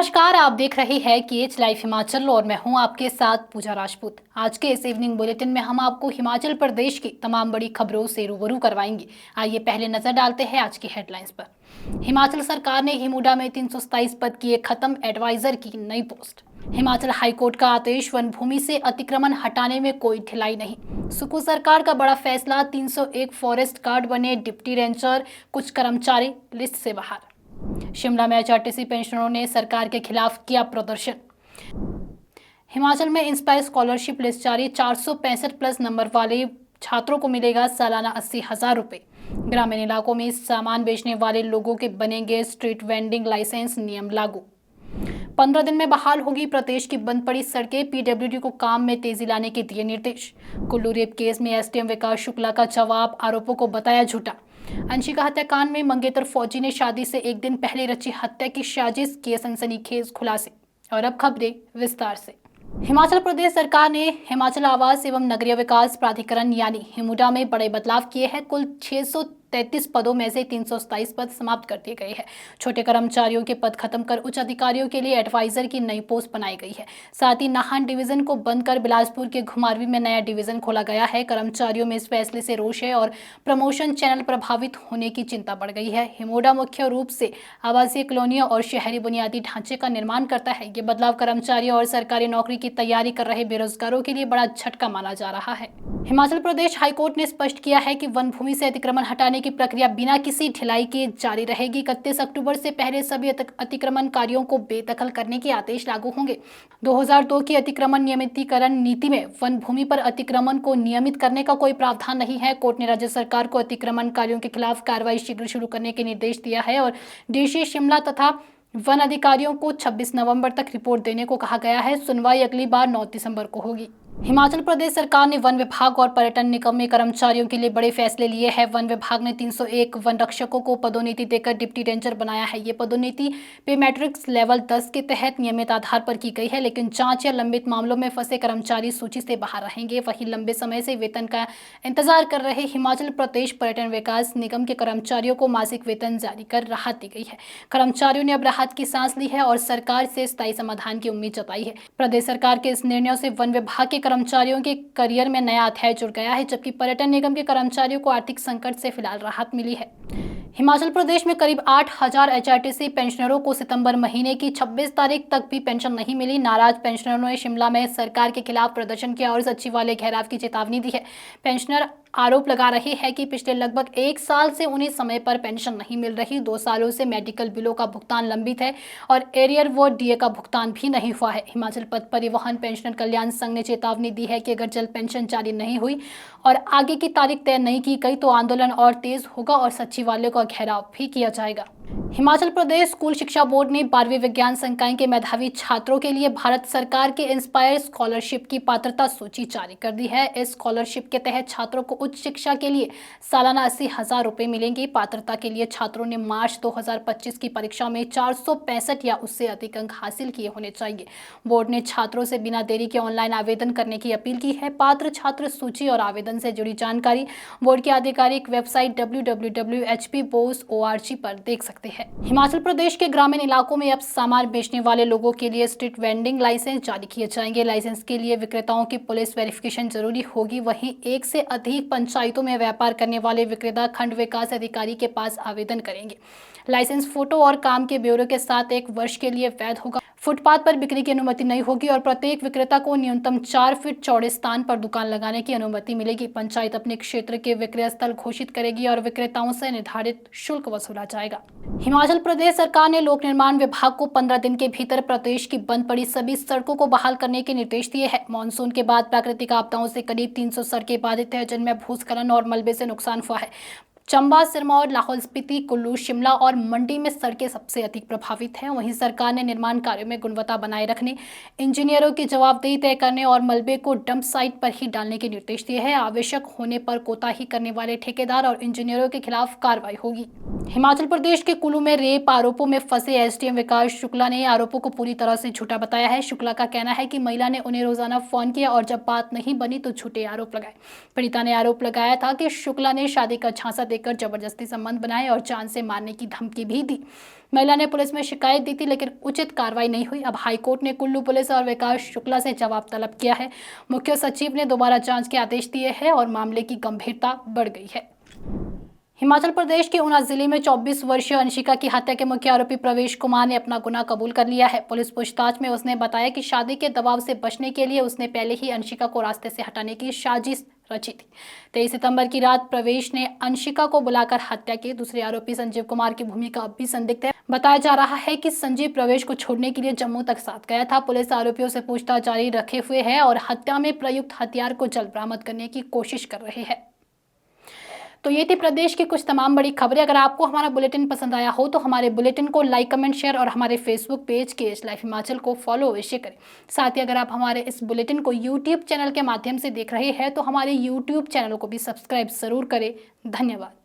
नमस्कार, आप देख रहे हैं केएच लाइव हिमाचल और मैं हूं आपके साथ पूजा राजपूत। आज के इस इवनिंग बुलेटिन में हम आपको हिमाचल प्रदेश की तमाम बड़ी खबरों से रूबरू करवाएंगे। आइए पहले नजर डालते हैं आज की हेडलाइंस पर। हिमाचल सरकार ने हिमुडा में 327 पद किए खत्म, एडवाइजर की नई पोस्ट। हिमाचल हाईकोर्ट का आदेश, वन भूमि से अतिक्रमण हटाने में कोई ढिलाई नहीं। सुकू सरकार का बड़ा फैसला, 301 फॉरेस्ट गार्ड बने डिप्टी रेंजर, कुछ कर्मचारी लिस्ट से बाहर। शिमला में एचआरटीसी पेंशनरों ने सरकार के खिलाफ किया प्रदर्शन। हिमाचल में इंस्पायर स्कॉलरशिप लिस्ट जारी, 465 प्लस नंबर वाले छात्रों को मिलेगा सालाना 80,000 रुपए। ग्रामीण इलाकों में सामान बेचने वाले लोगों के बनेंगे स्ट्रीट वेंडिंग लाइसेंस, नियम लागू। 15 दिन में बहाल होगी प्रदेश की बंद पड़ी सड़कें, पीडब्ल्यूडी को काम में तेजी लाने के दिए निर्देश। कुल्लू रेप केस में एसडीएम विकास शुक्ला का जवाब, आरोपों को बताया झूठा। अंशिका हत्याकांड में मंगेतर फौजी ने शादी से एक दिन पहले रची हत्या की साजिश, किए सनसनीखेज खुलासे। और अब खबरें विस्तार से। हिमाचल प्रदेश सरकार ने हिमाचल आवास एवं नगरीय विकास प्राधिकरण यानी हिमुडा में बड़े बदलाव किए हैं। कुल 633 पदों में से 327 पद समाप्त कर दिए गए हैं। छोटे कर्मचारियों के पद खत्म कर उच्च अधिकारियों के लिए एडवाइजर की नई पोस्ट बनाई गई है। साथ ही नाहन डिवीजन को बंद कर बिलासपुर के घुमारवी में नया डिवीजन खोला गया है। कर्मचारियों में इस फैसले से रोष है और प्रमोशन चैनल प्रभावित होने की चिंता बढ़ गई है। हिमुडा मुख्य रूप से आवासीय कॉलोनियों और शहरी बुनियादी ढांचे का निर्माण करता है। ये बदलाव कर्मचारियों और सरकारी नौकरी की तैयारी कर रहे बेरोजगारों के लिए बड़ा झटका माना जा रहा है। हिमाचल प्रदेश हाईकोर्ट ने स्पष्ट किया है कि वन भूमि से अतिक्रमण हटाने की प्रक्रिया बिना किसी ढिलाई के जारी रहेगी। 31 अक्टूबर से पहले सभी अतिक्रमणकारियों को बेदखल करने के आदेश लागू होंगे। 2002 की अतिक्रमण नियमितीकरण नीति में वन भूमि पर अतिक्रमण को नियमित करने का कोई प्रावधान नहीं है। कोर्ट ने राज्य सरकार को अतिक्रमणकारियों के खिलाफ कार्रवाई शीघ्र शुरू करने के निर्देश दिया है और डीसी शिमला तथा वन अधिकारियों को 26 नवंबर तक रिपोर्ट देने को कहा गया है। सुनवाई अगली बार 9 दिसंबर को होगी। हिमाचल प्रदेश सरकार ने वन विभाग और पर्यटन निगम में कर्मचारियों के लिए बड़े फैसले लिए हैं। वन विभाग ने 301 वन रक्षकों को पदोन्नति देकर डिप्टी रेंजर बनाया है। ये पदोन्नति पे मैट्रिक्स लेवल 10 के तहत नियमित आधार पर की गई है, लेकिन जांच या लंबित मामलों में फंसे कर्मचारी सूची से बाहर रहेंगे। वहीं लंबे समय से वेतन का इंतजार कर रहे हिमाचल प्रदेश पर्यटन विकास निगम के कर्मचारियों को मासिक वेतन जारी कर राहत दी गई है। कर्मचारियों ने अब राहत की सांस ली है और सरकार से स्थायी समाधान की उम्मीद जताई है। प्रदेश सरकार के इस निर्णय से वन विभाग के कर्मचारियों के करियर में नया अध्याय जुड़ गया है, जबकि पर्यटन निगम के कर्मचारियों को आर्थिक संकट से फिलहाल राहत मिली है। हिमाचल प्रदेश में करीब 8,000 एचआरटीसी पेंशनरों को सितंबर महीने की 26 तारीख तक भी पेंशन नहीं मिली। नाराज पेंशनरों ने शिमला में सरकार के खिलाफ प्रदर्शन किया और सचिवालय घेराव की चेतावनी दी है। पेंशनर आरोप लगा रहे हैं कि पिछले लगभग 1 साल से उन्हें समय पर पेंशन नहीं मिल रही। 2 सालों से मेडिकल बिलों का भुगतान लंबित है और एरियर व डीए का भुगतान भी नहीं हुआ है। हिमाचल पथ परिवहन पेंशनर कल्याण संघ ने चेतावनी दी है कि अगर जल्द पेंशन जारी नहीं हुई और आगे की तारीख तय नहीं की गई तो आंदोलन और तेज होगा और सचिवालय का घेराव भी किया जाएगा। हिमाचल प्रदेश स्कूल शिक्षा बोर्ड ने 12वीं विज्ञान संकाय के मेधावी छात्रों के लिए भारत सरकार के इंस्पायर स्कॉलरशिप की पात्रता सूची जारी कर दी है। इस स्कॉलरशिप के तहत छात्रों को उच्च शिक्षा के लिए सालाना 80,000 रुपए मिलेंगे। पात्रता के लिए छात्रों ने मार्च 2025 की परीक्षा में 465 या उससे अधिक अंक हासिल किए होने चाहिए। बोर्ड ने छात्रों से बिना देरी के ऑनलाइन आवेदन करने की अपील की है। पात्र छात्र सूची और आवेदन से जुड़ी जानकारी बोर्ड की आधिकारिक वेबसाइट www.hpboard.org पर देख सकते हैं। हिमाचल प्रदेश के ग्रामीण इलाकों में अब सामान बेचने वाले लोगों के लिए स्ट्रीट वेंडिंग लाइसेंस जारी किए जाएंगे। लाइसेंस के लिए विक्रेताओं की पुलिस वेरिफिकेशन जरूरी होगी। वहीं एक से अधिक पंचायतों में व्यापार करने वाले विक्रेता खंड विकास अधिकारी के पास आवेदन करेंगे। लाइसेंस फोटो और काम के ब्यौरे के साथ 1 वर्ष के लिए वैध होगा। फुटपाथ पर बिक्री की अनुमति नहीं होगी और प्रत्येक विक्रेता को न्यूनतम 4 फीट चौड़े स्थान पर दुकान लगाने की अनुमति मिलेगी। पंचायत अपने क्षेत्र के विक्रय स्थल घोषित करेगी और विक्रेताओं से निर्धारित शुल्क वसूला जाएगा। हिमाचल प्रदेश सरकार ने लोक निर्माण विभाग को 15 दिन के भीतर प्रदेश की बंद पड़ी सभी सड़कों को बहाल करने के निर्देश दिए हैं। मानसून के बाद प्राकृतिक आपदाओं से करीब 300 सड़कें बाधित है, जिनमें भूस्खलन और मलबे से नुकसान हुआ है। चंबा, सिरमौर, लाहौल स्पीति, कुल्लू, शिमला और मंडी में सड़कें सबसे अधिक प्रभावित हैं। वहीं सरकार ने निर्माण कार्यों में गुणवत्ता बनाए रखने, इंजीनियरों की जवाबदेही तय करने और मलबे को डंप साइट पर ही डालने के निर्देश दिए हैं। आवश्यक होने पर कोताही करने वाले ठेकेदार और इंजीनियरों के खिलाफ कार्रवाई होगी। हिमाचल प्रदेश के कुल्लू में रेप आरोपों में फंसे एसडीएम विकास शुक्ला ने आरोपों को पूरी तरह से झूठा बताया है। शुक्ला का कहना है कि महिला ने उन्हें रोजाना फोन किया और जब बात नहीं बनी तो झूठे आरोप लगाए। पीड़िता ने आरोप लगाया था कि शुक्ला ने शादी का झांसा देकर जबरदस्ती संबंध बनाए और जान से मारने की धमकी भी दी। महिला ने पुलिस में शिकायत दी थी, लेकिन उचित कार्रवाई नहीं हुई। अब हाईकोर्ट ने कुल्लू पुलिस और विकास शुक्ला से जवाब तलब किया है। मुख्य सचिव ने दोबारा जांच के आदेश दिए हैं और मामले की गंभीरता बढ़ गई है। हिमाचल प्रदेश के ऊना जिले में 24 वर्षीय अंशिका की हत्या के मुख्य आरोपी प्रवेश कुमार ने अपना गुनाह कबूल कर लिया है। पुलिस पूछताछ में उसने बताया कि शादी के दबाव से बचने के लिए उसने पहले ही अंशिका को रास्ते से हटाने की साजिश रची थी। 23 सितंबर की रात प्रवेश ने अंशिका को बुलाकर हत्या की। दूसरे आरोपी संजीव कुमार की भूमिका अब भी संदिग्ध है। बताया जा रहा है कि संजीव प्रवेश को छोड़ने के लिए जम्मू तक साथ गया था। पुलिस आरोपियों से पूछताछ जारी रखे हुए है और हत्या में प्रयुक्त हथियार को जल्द बरामद करने की कोशिश कर रही है। तो ये थी प्रदेश की कुछ तमाम बड़ी खबरें। अगर आपको हमारा बुलेटिन पसंद आया हो तो हमारे बुलेटिन को लाइक, कमेंट, शेयर और हमारे Facebook page KH live Himachal को फॉलो अवश्य करें। साथ ही अगर आप हमारे इस बुलेटिन को यूट्यूब चैनल के माध्यम से देख रहे हैं तो हमारे यूट्यूब चैनल को भी सब्सक्राइब जरूर करें। धन्यवाद।